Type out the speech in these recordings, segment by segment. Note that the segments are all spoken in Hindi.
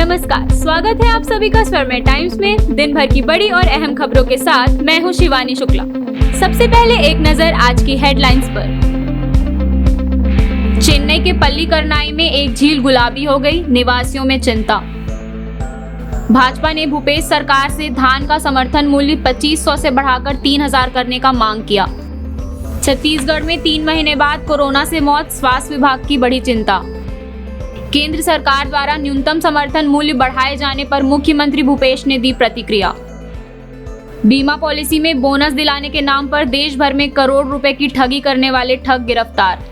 नमस्कार, स्वागत है आप सभी का स्वर्णमय टाइम्स में दिन भर की बड़ी और अहम खबरों के साथ। मैं हूं शिवानी शुक्ला। सबसे पहले एक नजर आज की हेडलाइंस पर। चेन्नई के पल्लीकरनाई में एक झील गुलाबी हो गई, निवासियों में चिंता। भाजपा ने भूपेश सरकार से धान का समर्थन मूल्य 2500 से बढ़ाकर 3000 करने का मांग किया। छत्तीसगढ़ में 3 महीने बाद कोरोना से मौत, स्वास्थ्य विभाग की बड़ी चिंता। केंद्र सरकार द्वारा न्यूनतम समर्थन मूल्य बढ़ाए जाने पर मुख्यमंत्री भूपेश ने दी प्रतिक्रिया। बीमा पॉलिसी में बोनस दिलाने के नाम पर देश भर में करोड़ रुपए की ठगी करने वाले ठग गिरफ्तार।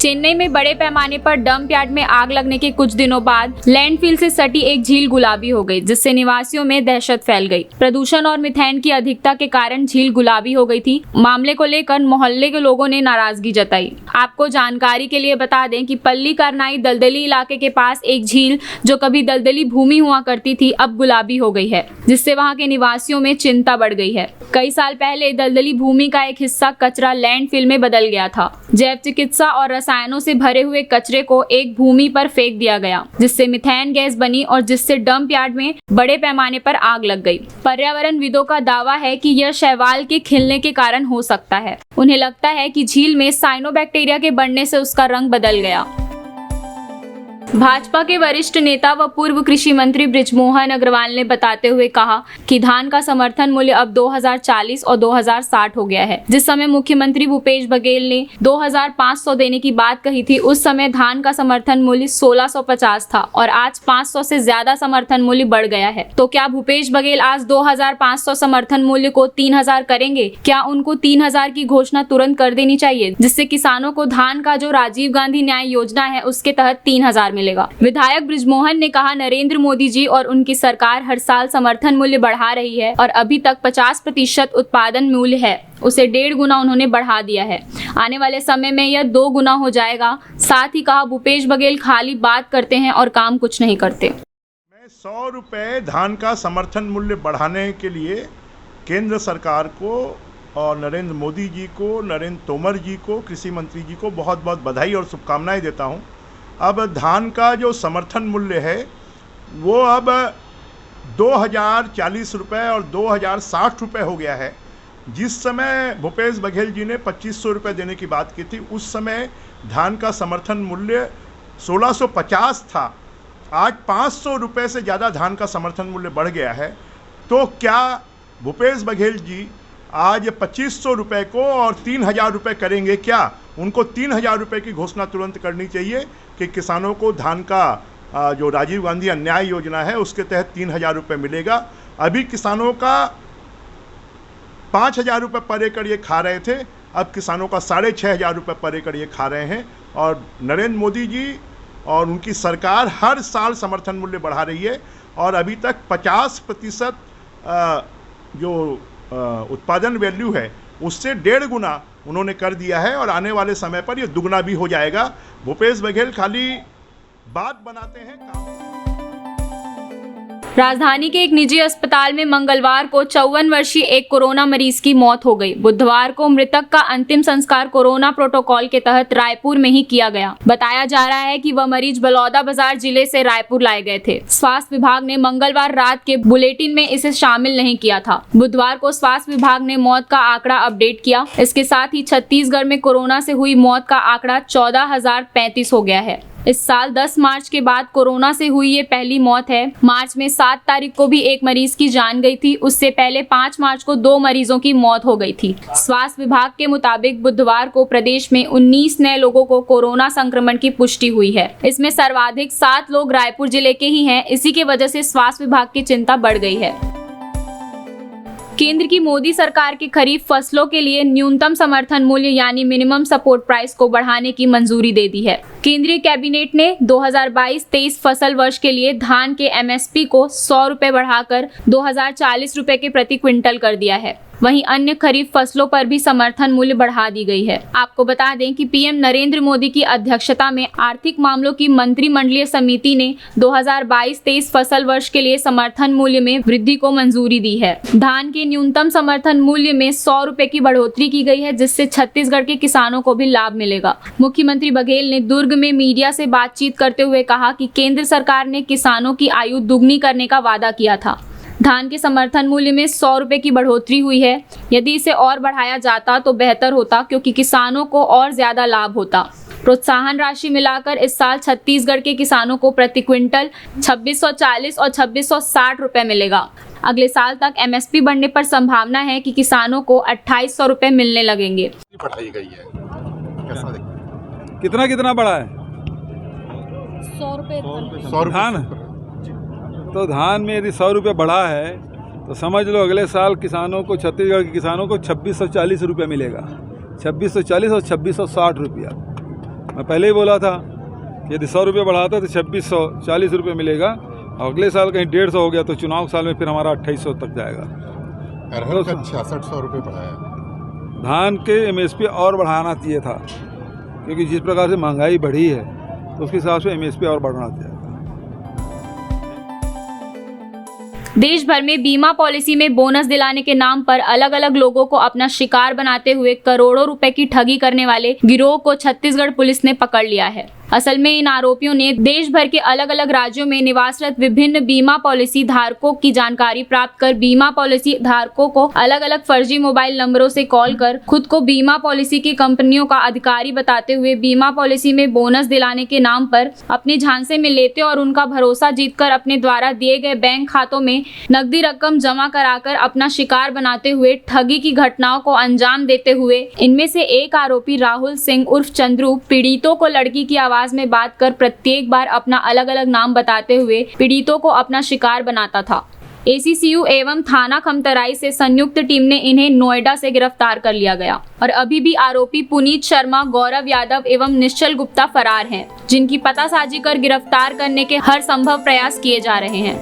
चेन्नई में बड़े पैमाने पर डंप यार्ड में आग लगने के कुछ दिनों बाद लैंडफिल से सटी एक झील गुलाबी हो गई, जिससे निवासियों में दहशत फैल गई। प्रदूषण और मीथेन की अधिकता के कारण झील गुलाबी हो गई थी। मामले को लेकर मोहल्ले के लोगों ने नाराजगी जताई। आपको जानकारी के लिए बता दें कि पल्लीकरनाई दलदली इलाके के पास एक झील जो कभी दलदली भूमि हुआ करती थी, अब गुलाबी हो गई है, जिससे वहां के निवासियों में चिंता बढ़ गई है। कई साल पहले दलदली भूमि का एक हिस्सा कचरा लैंडफिल में बदल गया था। जैव चिकित्सा और रसायनों से भरे हुए कचरे को एक भूमि पर फेंक दिया गया, जिससे मीथेन गैस बनी और जिससे डंप यार्ड में बड़े पैमाने पर आग लग गई। पर्यावरणविदों का दावा है कि यह शैवाल के खिलने के कारण हो सकता है। उन्हें लगता है कि झील में साइनोबैक्टीरिया के बढ़ने से उसका रंग बदल गया। भाजपा के वरिष्ठ नेता व पूर्व कृषि मंत्री बृजमोहन अग्रवाल ने बताते हुए कहा कि धान का समर्थन मूल्य अब 2040 और 2060 हो गया है। जिस समय मुख्यमंत्री भूपेश बघेल ने 2500 देने की बात कही थी, उस समय धान का समर्थन मूल्य 1650 था और आज 500 से ज्यादा समर्थन मूल्य बढ़ गया है। तो क्या भूपेश बघेल आज 2500 समर्थन मूल्य को 3000 करेंगे? क्या उनको 3000 की घोषणा तुरंत कर देनी चाहिए, जिससे किसानों को धान का जो राजीव गांधी न्याय योजना है उसके तहत 3000 मिलेगा। विधायक बृजमोहन ने कहा, नरेंद्र मोदी जी और उनकी सरकार हर साल समर्थन मूल्य बढ़ा रही है और अभी तक 50% उत्पादन मूल्य है, उसे 1.5 गुना उन्होंने बढ़ा दिया है। आने वाले समय में यह 2 गुना हो जाएगा। साथ ही कहा, भूपेश बघेल खाली बात करते हैं और काम कुछ नहीं करते। मैं 100 रुपये धान का समर्थन मूल्य बढ़ाने के लिए केंद्र सरकार को और नरेंद्र मोदी जी को, नरेंद्र तोमर जी को, कृषि मंत्री जी को बहुत बहुत बधाई और शुभकामनाएं देता हूं। अब धान का जो समर्थन मूल्य है वो अब 2040 रुपये और 2060 रुपये हो गया है। जिस समय भूपेश बघेल जी ने 2500 रुपये देने की बात की थी, उस समय धान का समर्थन मूल्य 1650 था। आज 500 रुपये से ज़्यादा धान का समर्थन मूल्य बढ़ गया है। तो क्या भूपेश बघेल जी आज 2500 रुपये को और 3000 रुपये करेंगे? क्या उनको 3000 रुपये की घोषणा तुरंत करनी चाहिए कि किसानों को धान का जो राजीव गांधी अन्याय योजना है उसके तहत 3000 रुपये मिलेगा। अभी किसानों का 5000 रुपये पर एकड़ ये खा रहे थे, अब किसानों का 6500 रुपये पर एकड़ ये खा रहे हैं। और नरेंद्र मोदी जी और उनकी सरकार हर साल समर्थन मूल्य बढ़ा रही है और अभी तक 50% जो उत्पादन वैल्यू है उससे 1.5 गुना उन्होंने कर दिया है और आने वाले समय पर ये दुगना भी हो जाएगा। भूपेश बघेल खाली बात बनाते हैं, काम। राजधानी के एक निजी अस्पताल में मंगलवार को 54 वर्षीय एक कोरोना मरीज की मौत हो गई। बुधवार को मृतक का अंतिम संस्कार कोरोना प्रोटोकॉल के तहत रायपुर में ही किया गया। बताया जा रहा है कि वह मरीज बलौदाबाजार जिले से रायपुर लाए गए थे। स्वास्थ्य विभाग ने मंगलवार रात के बुलेटिन में इसे शामिल नहीं किया था। बुधवार को स्वास्थ्य विभाग ने मौत का आंकड़ा अपडेट किया। इसके साथ ही छत्तीसगढ़ में कोरोना से हुई मौत का आंकड़ा 14,035 हो गया है। इस साल 10 मार्च के बाद कोरोना से हुई ये पहली मौत है। मार्च में 7 तारीख को भी एक मरीज की जान गई थी। उससे पहले 5 मार्च को 2 मरीजों की मौत हो गई थी। स्वास्थ्य विभाग के मुताबिक बुधवार को प्रदेश में 19 नए लोगों को कोरोना संक्रमण की पुष्टि हुई है। इसमें सर्वाधिक 7 लोग रायपुर जिले के ही हैं। इसी की वजह से स्वास्थ्य विभाग की चिंता बढ़ गई है। केंद्र की मोदी सरकार की खरीफ फसलों के लिए न्यूनतम समर्थन मूल्य यानी मिनिमम सपोर्ट प्राइस को बढ़ाने की मंजूरी दे दी है। केंद्रीय कैबिनेट ने 2022-23 फसल वर्ष के लिए धान के MSP को 100 रुपए बढ़ाकर 2040 रुपए के प्रति क्विंटल कर दिया है। वहीं अन्य खरीफ फसलों पर भी समर्थन मूल्य बढ़ा दी गई है। आपको बता दें कि पीएम नरेंद्र मोदी की अध्यक्षता में आर्थिक मामलों की मंत्रिमंडलीय समिति ने 2022-23 फसल वर्ष के लिए समर्थन मूल्य में वृद्धि को मंजूरी दी है। धान के न्यूनतम समर्थन मूल्य में 100 रुपए की बढ़ोतरी की गई है, जिससे छत्तीसगढ़ के किसानों को भी लाभ मिलेगा। मुख्यमंत्री बघेल ने दुर्ग में मीडिया से बातचीत करते हुए कहा कि केंद्र सरकार ने किसानों की आयु दुगनी करने का वादा किया था। धान के समर्थन मूल्य में 100 रुपए की बढ़ोतरी हुई है। यदि इसे और बढ़ाया जाता तो बेहतर होता, क्योंकि किसानों को और ज्यादा लाभ होता। प्रोत्साहन राशि मिलाकर इस साल छत्तीसगढ़ के किसानों को प्रति क्विंटल 2640 और 2660 रुपए मिलेगा। अगले साल तक एमएसपी बढ़ने पर संभावना है कि किसानों को 2800 रुपए मिलने लगेंगे। बढ़ाई गई है, कैसा देखते? कितना कितना बढ़ा है? 100 रुपए धान, तो धान में यदि 100 रुपये बढ़ा है तो समझ लो अगले साल किसानों को, छत्तीसगढ़ के किसानों को 2640 रुपये मिलेगा। 2640 और 2660 रुपया। मैं पहले ही बोला था कि यदि 100 रुपये बढ़ाता तो 2640 रुपये मिलेगा, और अगले साल कहीं 150 हो गया तो चुनाव साल में फिर हमारा 2800 तक जाएगा। अरहर का 6600 रुपये बढ़ाया। धान के एमएसपी और बढ़ाना चाहिए था, क्योंकि जिस प्रकार से महंगाई बढ़ी है तो उसके हिसाब से एमएसपी और बढ़ना चाहिए। देश भर में बीमा पॉलिसी में बोनस दिलाने के नाम पर अलग अलग लोगों को अपना शिकार बनाते हुए करोड़ों रुपए की ठगी करने वाले गिरोह को छत्तीसगढ़ पुलिस ने पकड़ लिया है। असल में इन आरोपियों ने देश भर के अलग अलग राज्यों में निवासरत विभिन्न बीमा पॉलिसी धारकों की जानकारी प्राप्त कर बीमा पॉलिसी धारकों को अलग अलग फर्जी मोबाइल नंबरों से कॉल कर खुद को बीमा पॉलिसी की कंपनियों का अधिकारी बताते हुए बीमा पॉलिसी में बोनस दिलाने के नाम पर अपने झांसे में लेते और उनका भरोसा जीतकर अपने द्वारा दिए गए बैंक खातों में नकदी रकम जमा कराकर अपना शिकार बनाते हुए ठगी की घटनाओं को अंजाम देते हुए इनमें से एक आरोपी राहुल सिंह उर्फ चंद्रू पीड़ितों को लड़की की आवाज में बात कर प्रत्येक बार अपना अलग अलग नाम बताते हुए पीड़ितों को अपना शिकार बनाता था। एसीसीयू एवं थाना खमतराई से संयुक्त टीम ने इन्हें नोएडा से गिरफ्तार कर लिया गया और अभी भी आरोपी पुनीत शर्मा, गौरव यादव एवं निश्चल गुप्ता फरार हैं, जिनकी पतासाजी कर गिरफ्तार करने के हर संभव प्रयास किए जा रहे हैं।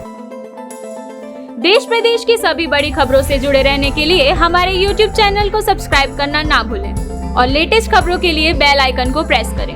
देश प्रदेश की सभी बड़ी खबरों से जुड़े रहने के लिए हमारे YouTube चैनल को सब्सक्राइब करना ना भूलें और लेटेस्ट खबरों के लिए बेल आइकन को प्रेस करें।